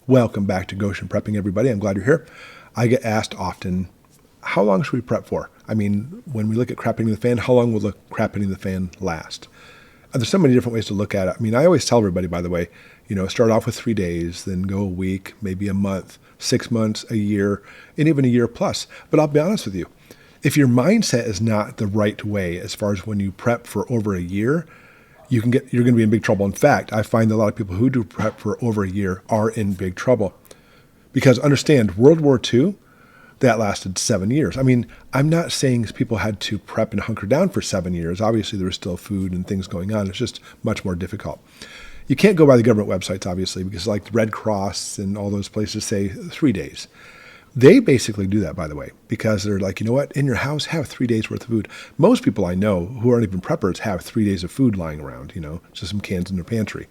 Welcome back to Goshen Prepping, everybody. I'm glad you're here. I get asked often, how long should we prep for? I mean, when we look at crap hitting the fan, how long will the crap hitting the fan last? There's so many different ways to look at it. I mean, I always tell everybody, by the way, start off with 3 days, then go a week, maybe a month, 6 months, a year, and even a year plus. But I'll be honest with you, if your mindset is not the right way, as far as when you prep for over a year, you're going to be in big trouble. In fact, I find that a lot of people who do prep for over a year are in big trouble. Because understand, World War II, that lasted 7 years. I mean, I'm not saying people had to prep and hunker down for 7 years. Obviously, there was still food and things going on. It's just much more difficult. You can't go by the government websites, obviously, because like the Red Cross and all those places say 3 days. They basically do that, by the way, because they're like, you know what, in your house, have 3 days worth of food. Most people I know who aren't even preppers have 3 days of food lying around, just some cans in their pantry.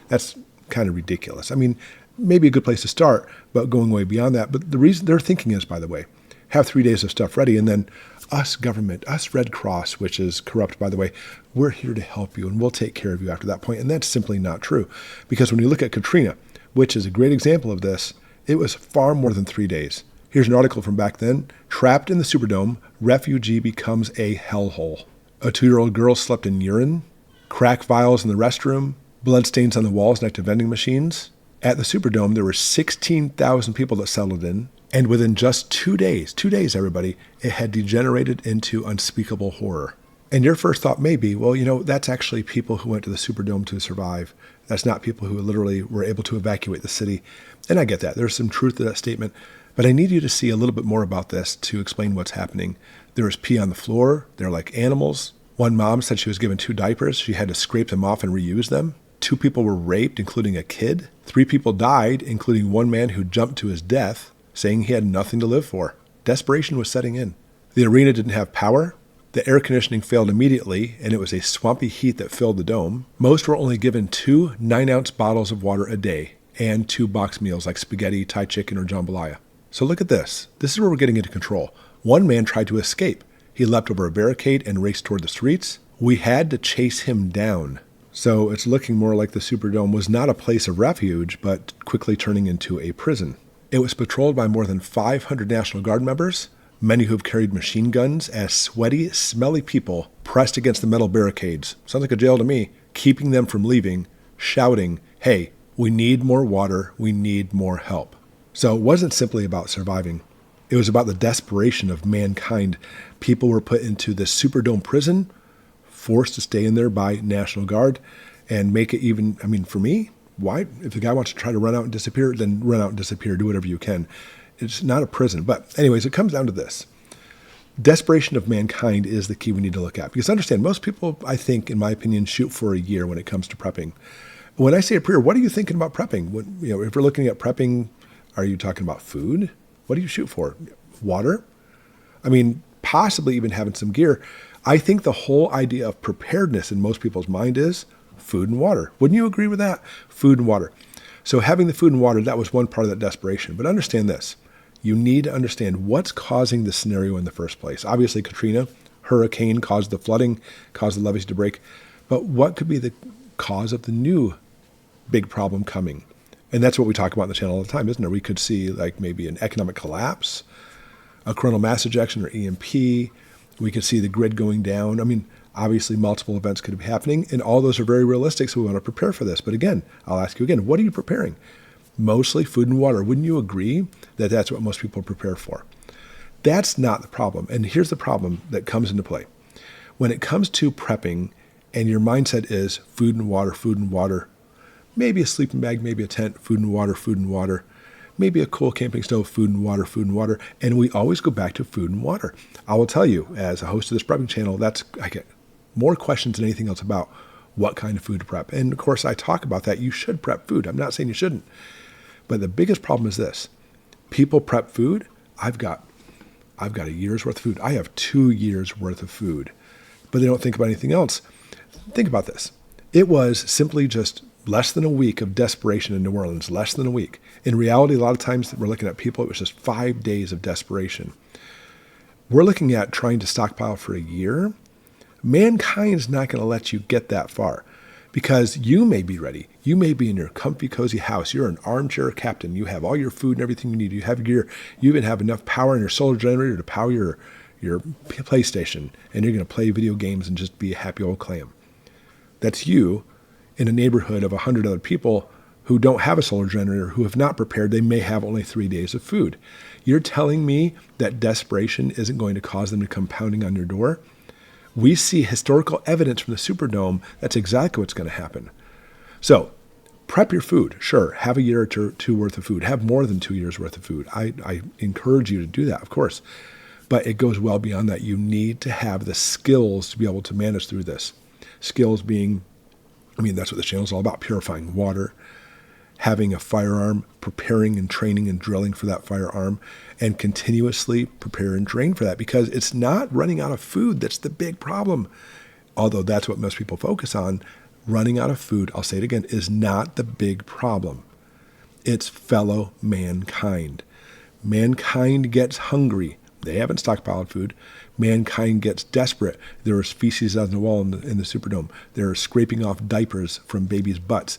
That's kind of ridiculous. I mean, maybe a good place to start, but going way beyond that. But the reason they're thinking is, by the way, have 3 days of stuff ready. And then us government, us Red Cross, which is corrupt, by the way, we're here to help you and we'll take care of you after that point. And that's simply not true. Because when you look at Katrina, which is a great example of this, it was far more than 3 days. Here's an article from back then. Trapped in the Superdome, refugee becomes a hellhole. A 2-year-old girl slept in urine, crack vials in the restroom, bloodstains on the walls next to vending machines. At the Superdome, there were 16,000 people that settled in, and within just 2 days, everybody, it had degenerated into unspeakable horror. And your first thought may be, well, that's actually people who went to the Superdome to survive. That's not people who literally were able to evacuate the city. And I get that. There's some truth to that statement. But I need you to see a little bit more about this to explain what's happening. There was pee on the floor. They're like animals. One mom said she was given 2 diapers. She had to scrape them off and reuse them. 2 people were raped, including a kid. 3 people died, including one man who jumped to his death, saying he had nothing to live for. Desperation was setting in. The arena didn't have power. The air conditioning failed immediately, and it was a swampy heat that filled the dome. Most were only given 2 9-ounce bottles of water a day and 2 box meals like spaghetti, Thai chicken, or jambalaya. So look at this. This is where we're getting into control. One man tried to escape. He leapt over a barricade and raced toward the streets. We had to chase him down. So it's looking more like the Superdome was not a place of refuge, but quickly turning into a prison. It was patrolled by more than 500 National Guard members, many who have carried machine guns, as sweaty, smelly people pressed against the metal barricades. Sounds like a jail to me, keeping them from leaving, shouting, hey, we need more water, we need more help. So it wasn't simply about surviving. It was about the desperation of mankind. People were put into this Superdome prison, forced to stay in there by National Guard, and make it even, for me, why? If the guy wants to try to run out and disappear, then run out and disappear, do whatever you can. It's not a prison. But anyways, it comes down to this. Desperation of mankind is the key we need to look at. Because understand, most people, I think, in my opinion, shoot for a year when it comes to prepping. When I say a prayer, what are you thinking about prepping? If we're looking at prepping, are you talking about food? What do you shoot for? Water? Possibly even having some gear. I think the whole idea of preparedness in most people's mind is food and water. Wouldn't you agree with that? Food and water. So having the food and water, that was one part of that desperation. But understand this. You need to understand what's causing the scenario in the first place. Obviously, Katrina, hurricane caused the flooding, caused the levees to break. But what could be the cause of the new big problem coming? And that's what we talk about on the channel all the time, isn't it? We could see like maybe an economic collapse, a coronal mass ejection or EMP. We could see the grid going down. Obviously multiple events could be happening, and all those are very realistic, so we want to prepare for this. But again, I'll ask you again, what are you preparing? Mostly food and water. Wouldn't you agree that that's what most people prepare for? That's not the problem. And here's the problem that comes into play. When it comes to prepping and your mindset is food and water, maybe a sleeping bag, maybe a tent, food and water, maybe a cool camping stove, food and water. And we always go back to food and water. I will tell you, as a host of this prepping channel, I get more questions than anything else about what kind of food to prep. And of course, I talk about that. You should prep food. I'm not saying you shouldn't. But the biggest problem is this. People prep food. I've got a year's worth of food. I have 2 years worth of food. But they don't think about anything else. Think about this. It was simply just less than a week of desperation in New Orleans, less than a week. In reality, a lot of times that we're looking at people, it was just 5 days of desperation. We're looking at trying to stockpile for a year. Mankind's not going to let you get that far. Because you may be ready. You may be in your comfy, cozy house. You're an armchair captain. You have all your food and everything you need. You have gear. You even have enough power in your solar generator to power your PlayStation. And you're going to play video games and just be a happy old clam. That's you in a neighborhood of 100 other people who don't have a solar generator, who have not prepared. They may have only 3 days of food. You're telling me that desperation isn't going to cause them to come pounding on your door? We see historical evidence from the Superdome that's exactly what's going to happen. So prep your food. Sure, have a year or two worth of food. Have more than 2 years worth of food. I encourage you to do that, of course. But it goes well beyond that. You need to have the skills to be able to manage through this. Skills being, that's what this channel is all about: purifying water, having a firearm, preparing and training and drilling for that firearm, and continuously prepare and train for that, because it's not running out of food that's the big problem. Although that's what most people focus on. Running out of food, I'll say it again, is not the big problem. It's fellow mankind. Mankind gets hungry. They haven't stockpiled food. Mankind gets desperate. There is feces on the wall in the Superdome. They're scraping off diapers from babies' butts.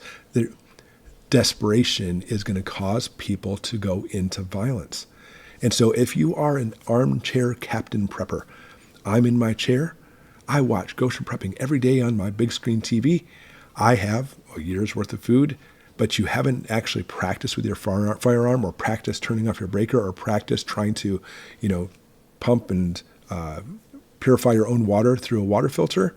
Desperation is going to cause people to go into violence. And so if you are an armchair captain prepper, I'm in my chair. I watch Goshen prepping every day on my big screen TV. I have a year's worth of food, but you haven't actually practiced with your firearm, or practiced turning off your breaker, or practiced trying to, pump and purify your own water through a water filter.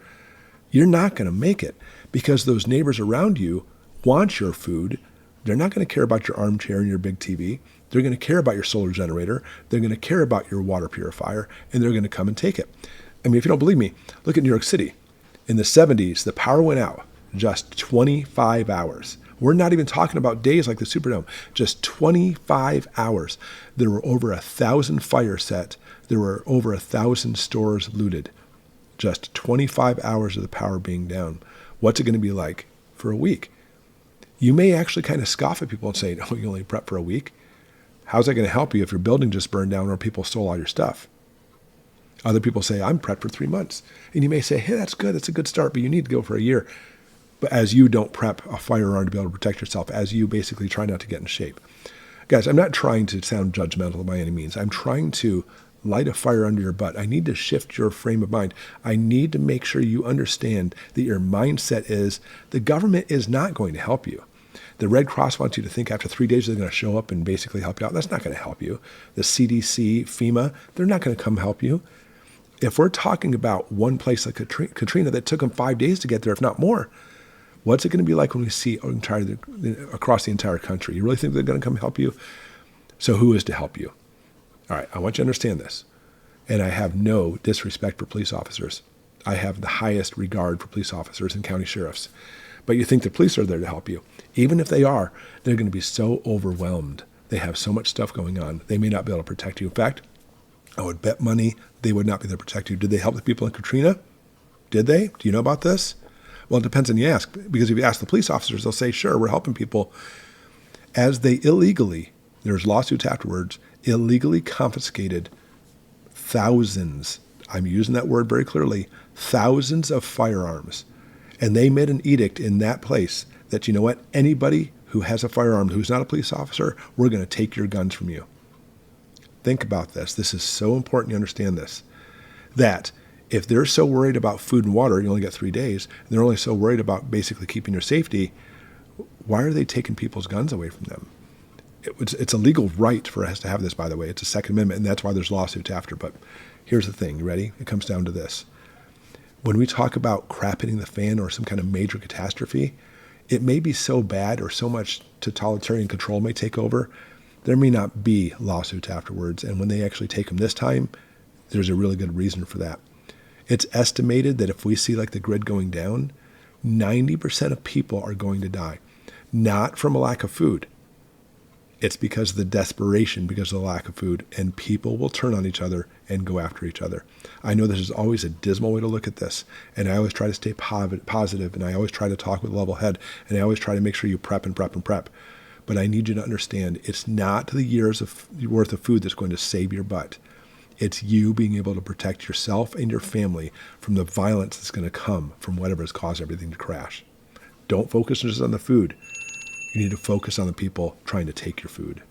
You're not going to make it, because those neighbors around you want your food. They're not going to care about your armchair and your big TV. They're going to care about your solar generator. They're going to care about your water purifier, and they're going to come and take it. If you don't believe me, look at New York City. In the 70s, the power went out just 25 hours. We're not even talking about days like the Superdome, just 25 hours. There were over 1,000 fires set. There were over 1,000 stores looted. Just 25 hours of the power being down. What's it going to be like for a week? You may actually kind of scoff at people and say, "Oh, you only prep for a week." How's that going to help you if your building just burned down or people stole all your stuff? Other people say, "I'm prepped for 3 months." And you may say, "Hey, that's good. That's a good start, but you need to go for a year." But as you don't prep a firearm to be able to protect yourself, as you basically try not to get in shape. Guys, I'm not trying to sound judgmental by any means. I'm trying to light a fire under your butt. I need to shift your frame of mind. I need to make sure you understand that your mindset is the government is not going to help you. The Red Cross wants you to think after 3 days they're going to show up and basically help you out. That's not going to help you. The CDC, FEMA, they're not going to come help you. If we're talking about one place like Katrina that took them 5 days to get there, if not more, what's it going to be like when we see across the entire country? You really think they're going to come help you? So who is to help you? All right, I want you to understand this. And I have no disrespect for police officers. I have the highest regard for police officers and county sheriffs. But you think the police are there to help you. Even if they are, they're going to be so overwhelmed. They have so much stuff going on. They may not be able to protect you. In fact, I would bet money they would not be there to protect you. Did they help the people in Katrina? Did they? Do you know about this? Well, it depends on you ask. Because if you ask the police officers, they'll say, sure, we're helping people. As they illegally, there's lawsuits afterwards, illegally confiscated thousands, I'm using that word very clearly, thousands of firearms. And they made an edict in that place that, you know what, anybody who has a firearm who's not a police officer, we're going to take your guns from you. Think about this. This is so important you understand this. That if they're so worried about food and water, you only get 3 days, and they're only so worried about basically keeping your safety, why are they taking people's guns away from them? It's a legal right for us to have this, by the way. It's a Second Amendment, and that's why there's lawsuits after. But here's the thing. You ready? It comes down to this. When we talk about crap hitting the fan or some kind of major catastrophe, it may be so bad or so much totalitarian control may take over, there may not be lawsuits afterwards. And when they actually take them this time, there's a really good reason for that. It's estimated that if we see like the grid going down, 90% of people are going to die. Not from a lack of food. It's because of the desperation, because of the lack of food, and people will turn on each other and go after each other. I know this is always a dismal way to look at this, and I always try to stay positive, and I always try to talk with a level head, and I always try to make sure you prep and prep and prep. But I need you to understand, it's not the years worth of food that's going to save your butt. It's you being able to protect yourself and your family from the violence that's going to come from whatever has caused everything to crash. Don't focus just on the food. You need to focus on the people trying to take your food.